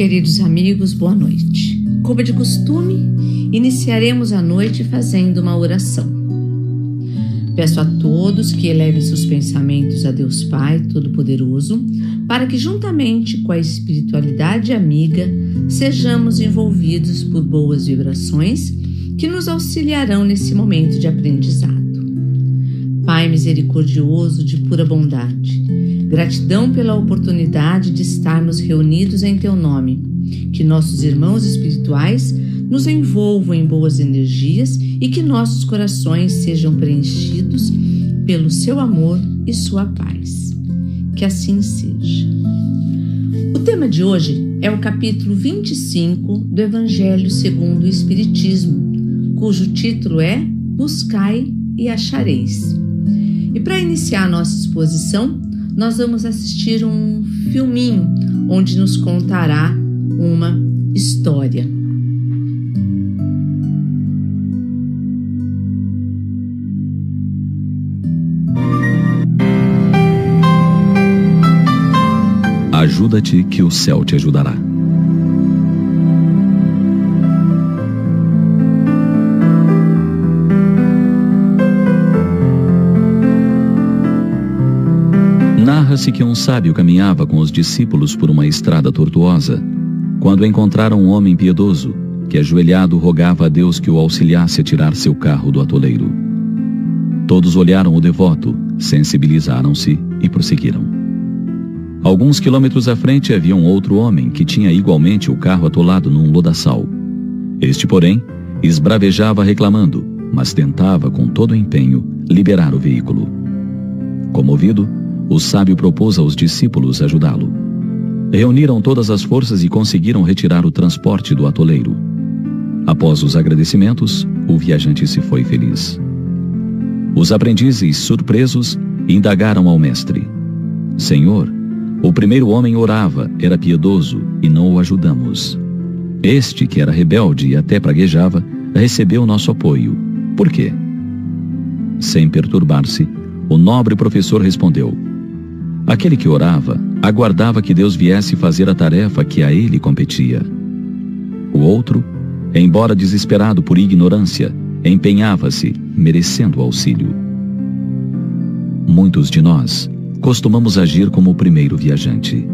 Queridos amigos, boa noite. Como de costume, iniciaremos a noite fazendo uma oração. Peço a todos que elevem seus pensamentos a Deus Pai Todo-Poderoso, para que juntamente com a espiritualidade amiga, sejamos envolvidos por boas vibrações que nos auxiliarão nesse momento de aprendizado. Pai misericordioso de pura bondade, gratidão pela oportunidade de estarmos reunidos em Teu nome, que nossos irmãos espirituais nos envolvam em boas energias e que nossos corações sejam preenchidos pelo Seu amor e Sua paz. Que assim seja. O tema de hoje é o capítulo 25 do Evangelho segundo o Espiritismo, cujo título é Buscai e Achareis. E para iniciar a nossa exposição, nós vamos assistir um filminho onde nos contará uma história. Ajuda-te que o céu te ajudará. Narra-se que um sábio caminhava com os discípulos por uma estrada tortuosa, quando encontraram um homem piedoso, que ajoelhado rogava a Deus que o auxiliasse a tirar seu carro do atoleiro. Todos olharam o devoto, sensibilizaram-se e prosseguiram. Alguns quilômetros à frente havia um outro homem que tinha igualmente o carro atolado num lodaçal. Este, porém, esbravejava reclamando, mas tentava com todo o empenho liberar o veículo. Comovido, o sábio propôs aos discípulos ajudá-lo. Reuniram todas as forças e conseguiram retirar o transporte do atoleiro. Após os agradecimentos, o viajante se foi feliz. Os aprendizes, surpresos, indagaram ao mestre: Senhor, o primeiro homem orava, era piedoso, e não o ajudamos. Este, que era rebelde e até praguejava, recebeu nosso apoio. Por quê? Sem perturbar-se, o nobre professor respondeu: aquele que orava, aguardava que Deus viesse fazer a tarefa que a ele competia. O outro, embora desesperado por ignorância, empenhava-se, merecendo auxílio. Muitos de nós costumamos agir como o primeiro viajante.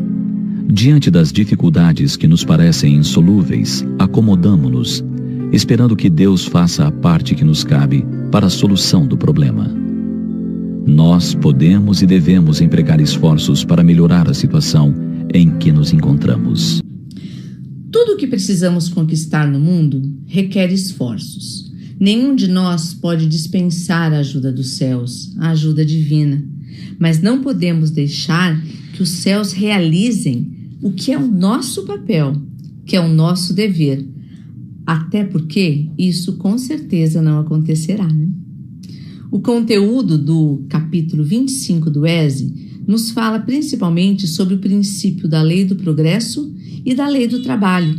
Diante das dificuldades que nos parecem insolúveis, acomodamo-nos, esperando que Deus faça a parte que nos cabe para a solução do problema. Nós podemos e devemos empregar esforços para melhorar a situação em que nos encontramos. Tudo o que precisamos conquistar no mundo requer esforços. Nenhum de nós pode dispensar a ajuda dos céus, a ajuda divina. Mas não podemos deixar que os céus realizem o que é o nosso papel, que é o nosso dever. Até porque isso com certeza não acontecerá, né? O conteúdo do capítulo 25 do ESE nos fala principalmente sobre o princípio da lei do progresso e da lei do trabalho.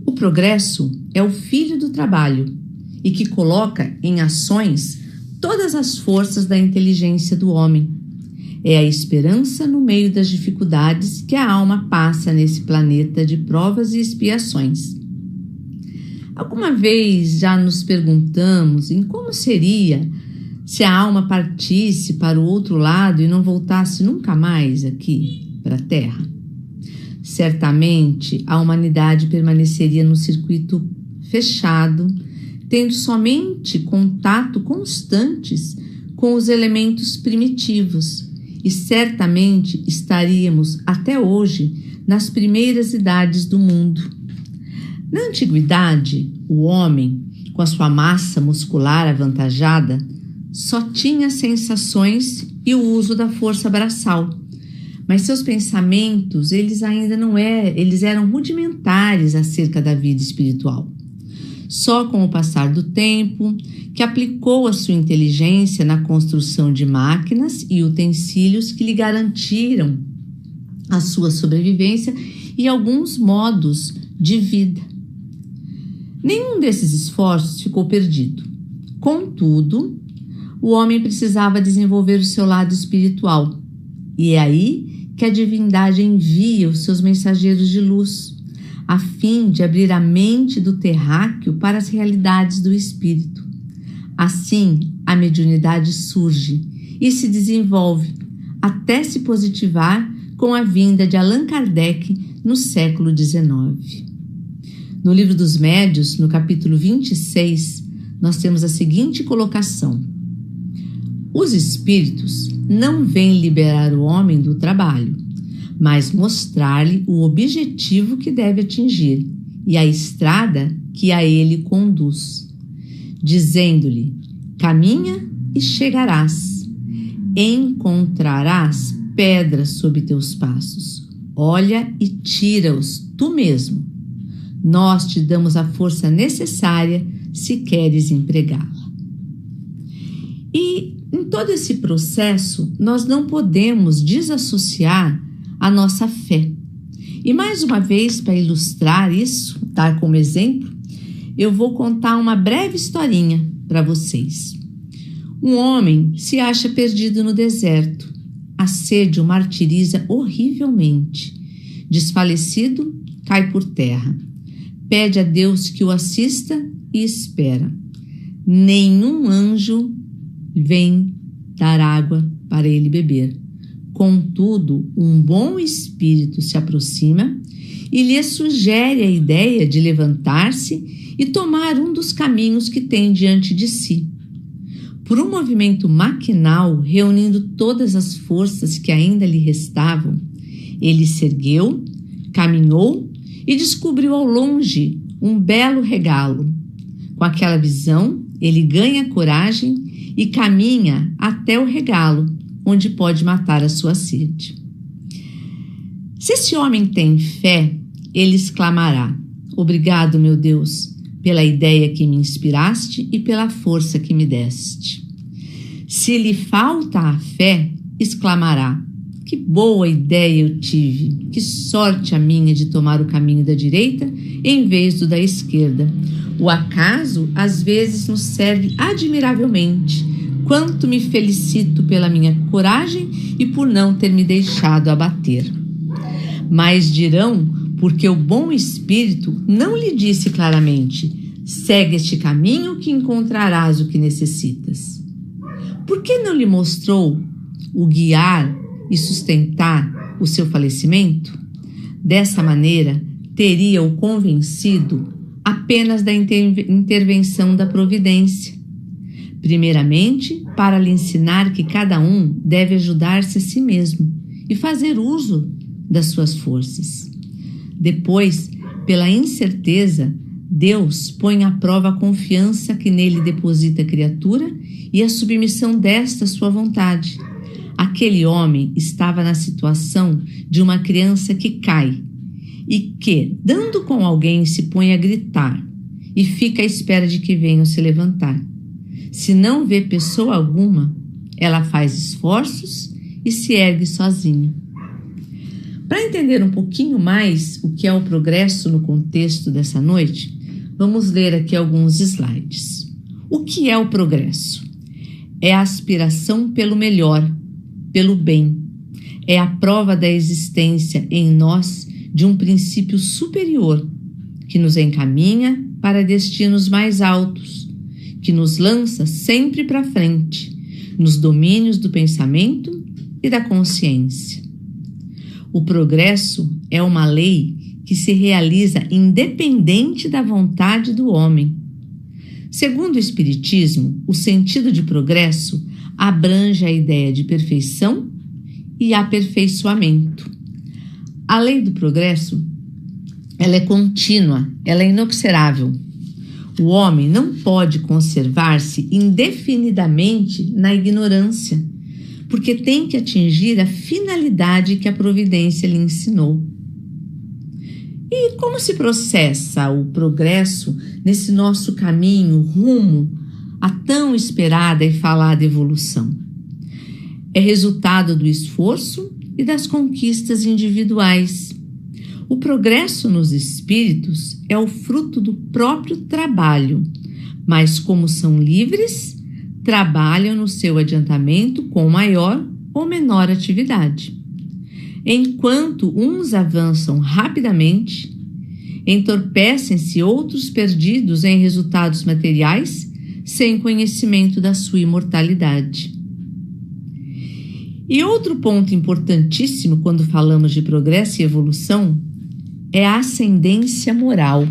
O progresso é o filho do trabalho e que coloca em ações todas as forças da inteligência do homem. É a esperança no meio das dificuldades que a alma passa nesse planeta de provas e expiações. Alguma vez já nos perguntamos em como seria se a alma partisse para o outro lado e não voltasse nunca mais aqui, para a Terra? Certamente a humanidade permaneceria no circuito fechado, tendo somente contato constantes com os elementos primitivos, e certamente estaríamos até hoje nas primeiras idades do mundo. Na antiguidade, o homem, com a sua massa muscular avantajada, só tinha sensações e o uso da força braçal, mas seus pensamentos eles eram rudimentares acerca da vida espiritual. Só com o passar do tempo, que aplicou a sua inteligência na construção de máquinas e utensílios que lhe garantiram a sua sobrevivência e alguns modos de vida. Nenhum desses esforços ficou perdido. Contudo, o homem precisava desenvolver o seu lado espiritual, e é aí que a divindade envia os seus mensageiros de luz, a fim de abrir a mente do terráqueo para as realidades do espírito. Assim, a mediunidade surge e se desenvolve até se positivar com a vinda de Allan Kardec no século XIX. No Livro dos Médiuns, no capítulo 26, nós temos a seguinte colocação: os espíritos não vêm liberar o homem do trabalho, mas mostrar-lhe o objetivo que deve atingir e a estrada que a ele conduz, dizendo-lhe: caminha e chegarás, encontrarás pedras sob teus passos, olha e tira-os tu mesmo. Nós te damos a força necessária se queres empregá-la. E em todo esse processo, nós não podemos desassociar a nossa fé. E mais uma vez, para ilustrar isso, dar como exemplo, eu vou contar uma breve historinha para vocês. Um homem se acha perdido no deserto. A sede o martiriza horrivelmente. Desfalecido, cai por terra. Pede a Deus que o assista e espera. Nenhum anjo vem dar água para ele beber. Contudo, um bom espírito se aproxima e lhe sugere a ideia de levantar-se e tomar um dos caminhos que tem diante de si. Por um movimento maquinal, reunindo todas as forças que ainda lhe restavam, ele se ergueu, caminhou e descobriu ao longe um belo regalo. Com aquela visão, ele ganha coragem e caminha até o regalo, onde pode matar a sua sede. Se esse homem tem fé, ele exclamará: obrigado, meu Deus, pela ideia que me inspiraste e pela força que me deste. Se lhe falta a fé, exclamará: que boa ideia eu tive, que sorte a minha de tomar o caminho da direita em vez do da esquerda. O acaso às vezes nos serve admiravelmente. Quanto me felicito pela minha coragem e por não ter me deixado abater. Mas dirão, porque o bom espírito não lhe disse claramente: segue este caminho que encontrarás o que necessitas. Por que não lhe mostrou o guiar e sustentar o seu falecimento? Dessa maneira, teria-o convencido apenas da intervenção da providência. Primeiramente, para lhe ensinar que cada um deve ajudar-se a si mesmo e fazer uso das suas forças. Depois, pela incerteza, Deus põe à prova a confiança que nele deposita a criatura e a submissão desta sua vontade. Aquele homem estava na situação de uma criança que cai e que, dando com alguém, se põe a gritar e fica à espera de que venham se levantar. Se não vê pessoa alguma, ela faz esforços e se ergue sozinha. Para entender um pouquinho mais o que é o progresso no contexto dessa noite, vamos ler aqui alguns slides. O que é o progresso? É a aspiração pelo melhor, pelo bem. É a prova da existência em nós de um princípio superior que nos encaminha para destinos mais altos, que nos lança sempre para frente, nos domínios do pensamento e da consciência. O progresso é uma lei que se realiza independente da vontade do homem. Segundo o Espiritismo, o sentido de progresso abrange a ideia de perfeição e aperfeiçoamento. A lei do progresso, ela é contínua, ela é inexorável. O homem não pode conservar-se indefinidamente na ignorância, porque tem que atingir a finalidade que a providência lhe ensinou. E como se processa o progresso nesse nosso caminho rumo à tão esperada e falada evolução? É resultado do esforço e das conquistas individuais. O progresso nos espíritos é o fruto do próprio trabalho, mas como são livres, trabalham no seu adiantamento com maior ou menor atividade. Enquanto uns avançam rapidamente, entorpecem-se outros perdidos em resultados materiais, sem conhecimento da sua imortalidade. E outro ponto importantíssimo quando falamos de progresso e evolução é a ascendência moral.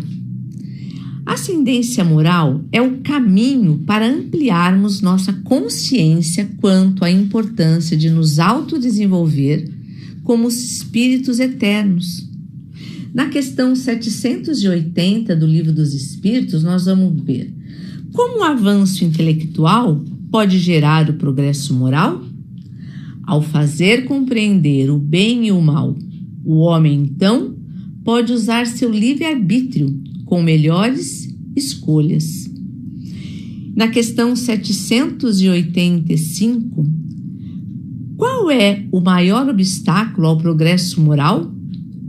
A ascendência moral é o caminho para ampliarmos nossa consciência quanto à importância de nos autodesenvolver como espíritos eternos. Na questão 780 do Livro dos Espíritos, nós vamos ver como o avanço intelectual pode gerar o progresso moral. Ao fazer compreender o bem e o mal, o homem, então, pode usar seu livre-arbítrio com melhores escolhas. Na questão 785, qual é o maior obstáculo ao progresso moral?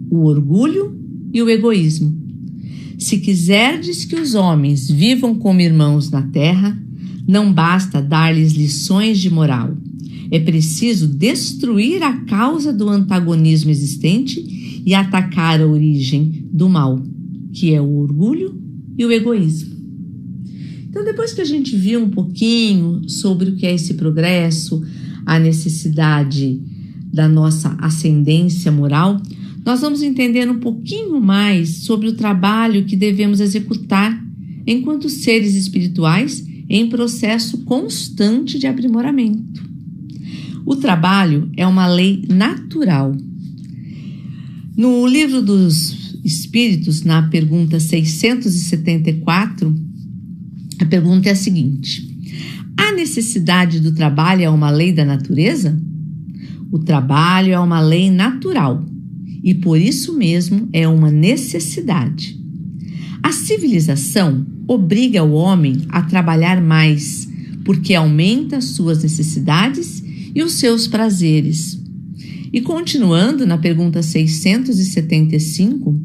O orgulho e o egoísmo. Se quiserdes que os homens vivam como irmãos na terra, não basta dar-lhes lições de moral. É preciso destruir a causa do antagonismo existente e atacar a origem do mal, que é o orgulho e o egoísmo. Então, depois que a gente viu um pouquinho sobre o que é esse progresso, a necessidade da nossa ascendência moral, nós vamos entender um pouquinho mais sobre o trabalho que devemos executar enquanto seres espirituais em processo constante de aprimoramento. O trabalho é uma lei natural. No Livro dos Espíritos, na pergunta 674, a pergunta é a seguinte: a necessidade do trabalho é uma lei da natureza? O trabalho é uma lei natural e por isso mesmo é uma necessidade. A civilização obriga o homem a trabalhar mais, porque aumenta as suas necessidades e os seus prazeres. E continuando na pergunta 675,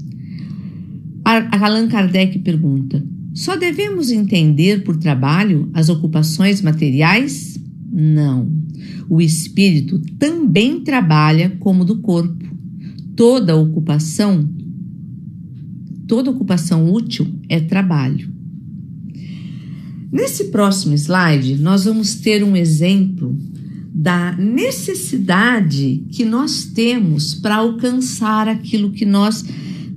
Allan Kardec pergunta: só devemos entender por trabalho as ocupações materiais? Não. O espírito também trabalha como do corpo. Toda ocupação útil é trabalho. Nesse próximo slide, nós vamos ter um exemplo da necessidade que nós temos para alcançar aquilo que nós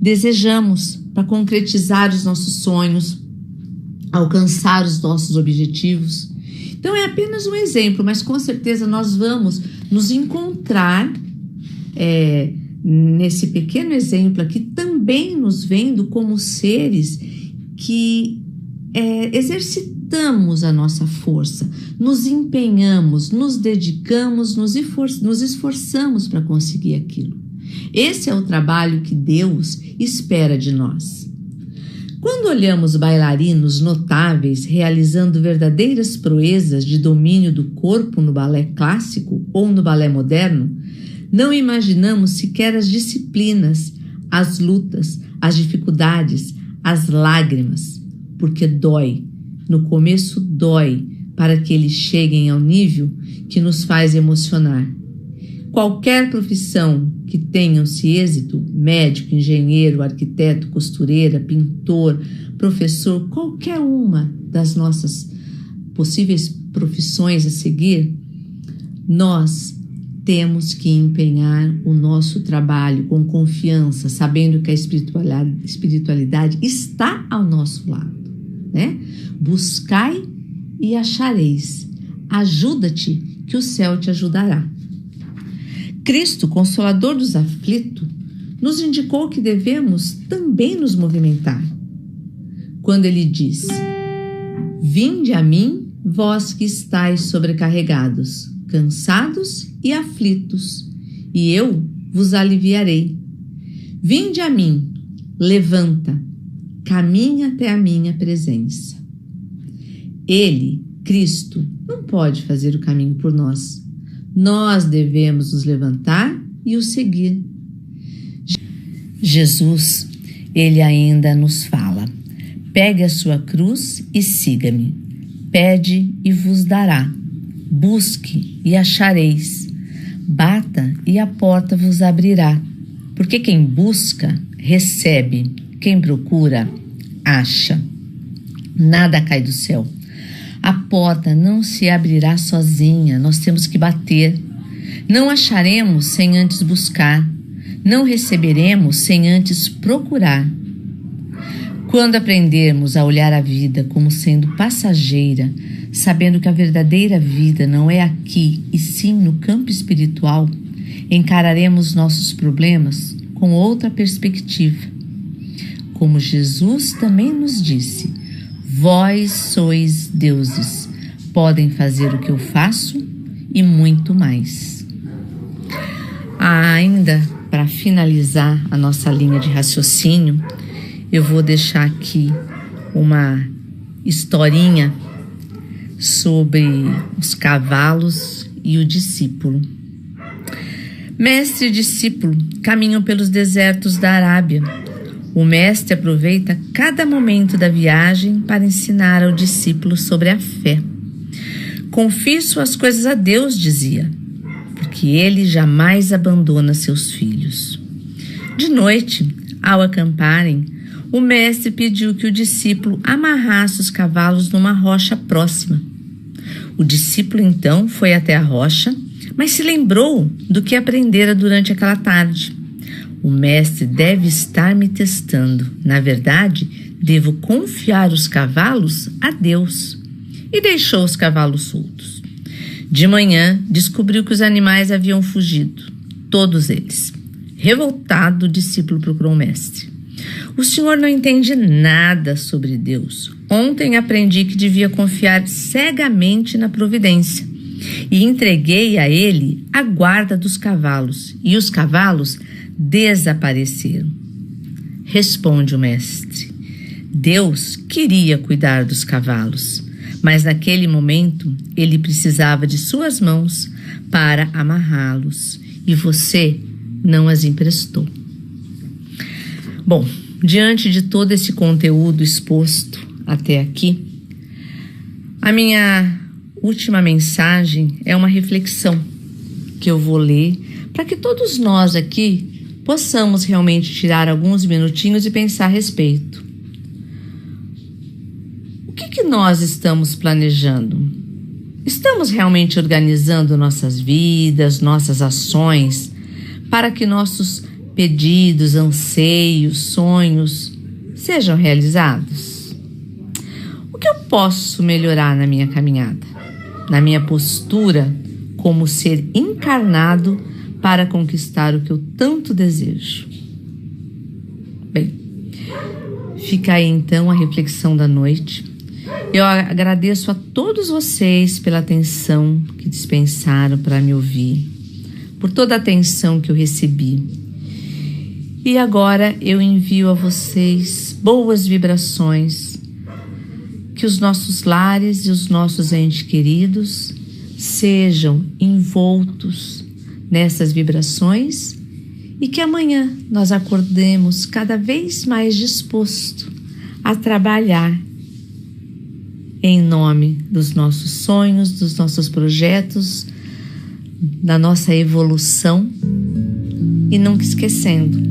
desejamos, para concretizar os nossos sonhos, alcançar os nossos objetivos. Então é apenas um exemplo, mas com certeza nós vamos nos encontrar nesse pequeno exemplo aqui, também nos vendo como seres que exercitamos a nossa força, nos empenhamos, nos dedicamos, nos esforçamos para conseguir aquilo. Esse é o trabalho que Deus espera de nós. Quando olhamos bailarinos notáveis realizando verdadeiras proezas de domínio do corpo no balé clássico ou no balé moderno, não imaginamos sequer as disciplinas, as lutas, as dificuldades, as lágrimas, porque dói. No começo dói para que eles cheguem ao nível que nos faz emocionar. Qualquer profissão que tenha-se êxito, médico, engenheiro, arquiteto, costureira, pintor, professor, qualquer uma das nossas possíveis profissões a seguir, nós temos que empenhar o nosso trabalho com confiança, sabendo que a espiritualidade está ao nosso lado, né? Buscai e achareis. Ajuda-te, que o céu te ajudará. Cristo, Consolador dos aflitos, nos indicou que devemos também nos movimentar. Quando ele diz: vinde a mim, vós que estáis sobrecarregados, cansados e aflitos, e eu vos aliviarei. Vinde a mim, levanta, caminha até a minha presença. Ele, Cristo, não pode fazer o caminho por nós. Nós devemos nos levantar e o seguir. Jesus, ele ainda nos fala: pegue a sua cruz e siga-me. Pede e vos dará. Busque e achareis. Bata e a porta vos abrirá. Porque quem busca, recebe. Quem procura, acha. Nada cai do céu. A porta não se abrirá sozinha, nós temos que bater. Não acharemos sem antes buscar. Não receberemos sem antes procurar. Quando aprendermos a olhar a vida como sendo passageira, sabendo que a verdadeira vida não é aqui e sim no campo espiritual, encararemos nossos problemas com outra perspectiva. Como Jesus também nos disse: vós sois deuses, podem fazer o que eu faço e muito mais. Ainda para finalizar a nossa linha de raciocínio, eu vou deixar aqui uma historinha sobre os cavalos e o discípulo. Mestre e discípulo caminham pelos desertos da Arábia. O mestre aproveita cada momento da viagem para ensinar ao discípulo sobre a fé. Confie suas coisas a Deus, dizia, porque ele jamais abandona seus filhos. De noite, ao acamparem, o mestre pediu que o discípulo amarrasse os cavalos numa rocha próxima. O discípulo então foi até a rocha, mas se lembrou do que aprendera durante aquela tarde. O mestre deve estar me testando. Na verdade, devo confiar os cavalos a Deus. E deixou os cavalos soltos. De manhã, descobriu que os animais haviam fugido. Todos eles. Revoltado, o discípulo procurou o mestre. O senhor não entende nada sobre Deus. Ontem aprendi que devia confiar cegamente na providência e entreguei a ele a guarda dos cavalos, e os cavalos desapareceram. Responde o mestre: Deus queria cuidar dos cavalos, mas naquele momento ele precisava de suas mãos para amarrá-los, e você não as emprestou. Bom, diante de todo esse conteúdo exposto até aqui, a minha última mensagem é uma reflexão que eu vou ler para que todos nós aqui possamos realmente tirar alguns minutinhos e pensar a respeito. O que nós estamos planejando? Estamos realmente organizando nossas vidas, nossas ações, para que nossos pedidos, anseios, sonhos sejam realizados? O que eu posso melhorar na minha caminhada, na minha postura como ser encarnado para conquistar o que eu tanto desejo? Bem, fica aí então a reflexão da noite. Eu agradeço a todos vocês pela atenção que dispensaram para me ouvir, por toda a atenção que eu recebi. E agora eu envio a vocês boas vibrações, que os nossos lares e os nossos entes queridos sejam envoltos nessas vibrações e que amanhã nós acordemos cada vez mais disposto a trabalhar em nome dos nossos sonhos, dos nossos projetos, da nossa evolução, e nunca esquecendo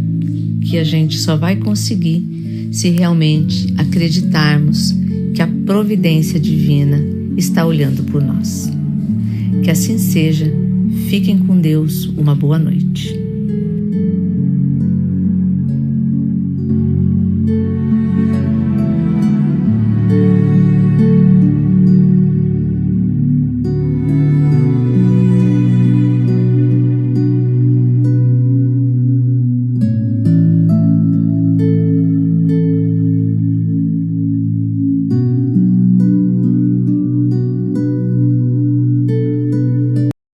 que a gente só vai conseguir se realmente acreditarmos que a providência divina está olhando por nós. Que assim seja. Fiquem com Deus. Uma boa noite.